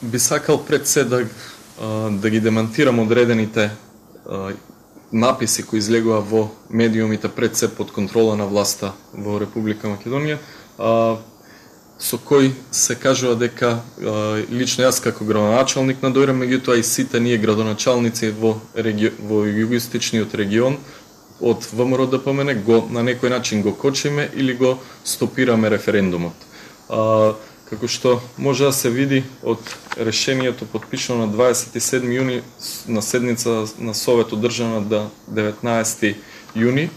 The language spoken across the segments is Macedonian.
би сакал пред се да ги демантирам одредените написи кои излегува во медиумите пред се под контрола на власта во Република Македонија, со кој се кажува дека лично јас како градоначалник на Дојран, меѓутоа и сите ние градоначалници во југоистичниот регион од ВМРО ДПМН на некој начин го кочиме или го стопираме референдумот. Како што може да се види од решението подпишано на 27 јуни на седница на Совет одржана на 19 јуни,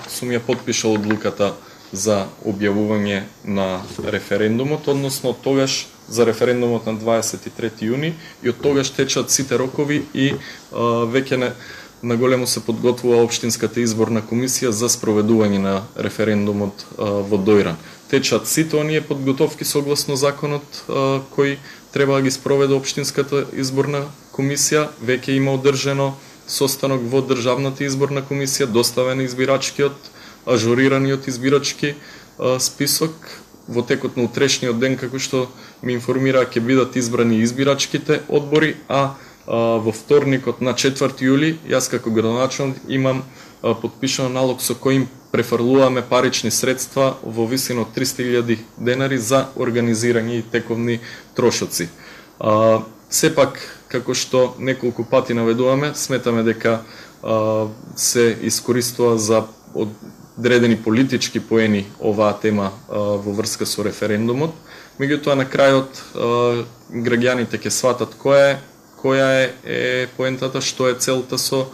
сум ја подпишал одлуката за објавување на референдумот, односно од тогаш за референдумот на 23 јуни и од тогаш течат сите рокови и веќе на големо се подготвува Општинската изборна комисија за спроведување на референдумот во Дојран. Течат сите оние подготовки согласно законот кој треба да ги спроведе Општинската изборна комисија. Веќе има одржано состанок во Државната изборна комисија, доставен избирачкиот, ажурираниот избирачки список. Во текот на утрешниот ден, како што ми информира, ќе бидат избрани избирачките одбори, а во вторникот на 4 јули, јас како градоначалник имам подпишан налог со кој им префрлуваме парични средства во висина од 300.000 денари за организирање и тековни трошоци. Сепак, како што неколку пати наведуваме, сметаме дека се искористува за одредени политички поени оваа тема во врска со референдумот. Меѓутоа, на крајот граѓаните ќе сватат која е поентата, што е целта со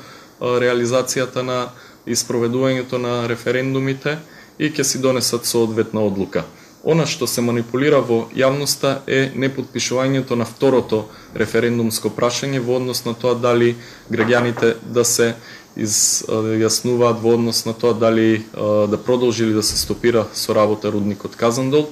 реализацијата на испроведувањето на референдумите и ќе си донесат соодветна одлука. Она што се манипулира во јавноста е непотпишувањето на второто референдумско прашање во однос на тоа дали граѓаните да се изјаснуваат во однос на тоа дали да продолжи или да се стопира со работа рудникот Казандол.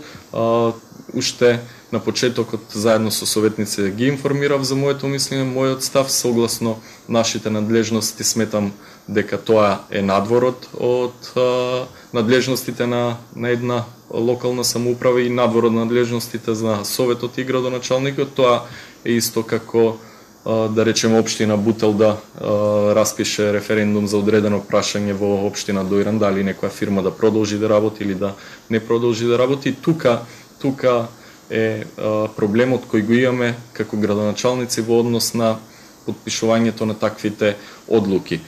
Уште на почетокот заедно со советници ги информирав за моето мислење, мојот став согласно нашите надлежности. Сметам дека тоа е надворот од надлежностите на една локална самоуправа и надвор од надлежностите за советот и градоначалникот. Тоа е исто како да речеме Општина Бутел да распише референдум за одредено прашање во Општина Дојран, дали некоја фирма да продолжи да работи или да не продолжи да работи. Тука е проблемот кој го имаме како градоначалници во однос на подпишувањето на таквите одлуки.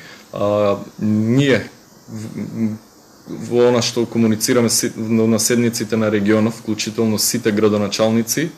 Ние во она што комуницираме на седниците на регионов, вклучително сите градоначалници,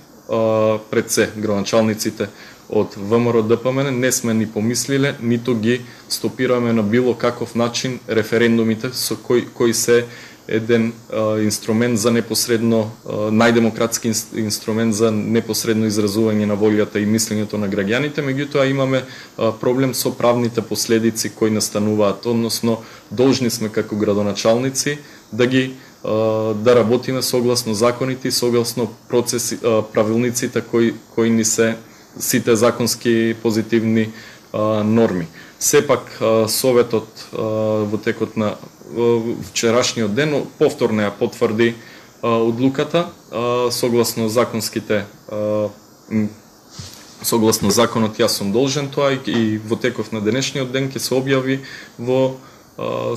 пред се градоначалниците од ВМРО ДПМН, не сме ни помислиле, ниту ги стопираме на било каков начин референдумите со кои се еден инструмент за непосредно, најдемократски инструмент за непосредно изразување на волјата и мислењето на граѓаните. Меѓутоа имаме проблем со правните последици кои настануваат, односно должни сме како градоначалници да работиме согласно законите и согласно процеси, правилниците кои ни се сите законски позитивни норми. Сепак Советот во текот на вчерашниот ден повторно ја потврди одлуката согласно законот. Јас сум должен тоа и во текот на денешниот ден ќе се објави во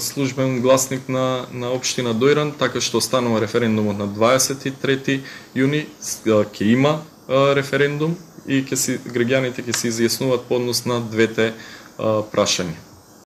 службен гласник на Општина Дојран, така што останува референдумот на 23 јуни, ќе има референдум и граѓаните ќе се изјаснуваат по однос на двете прашања.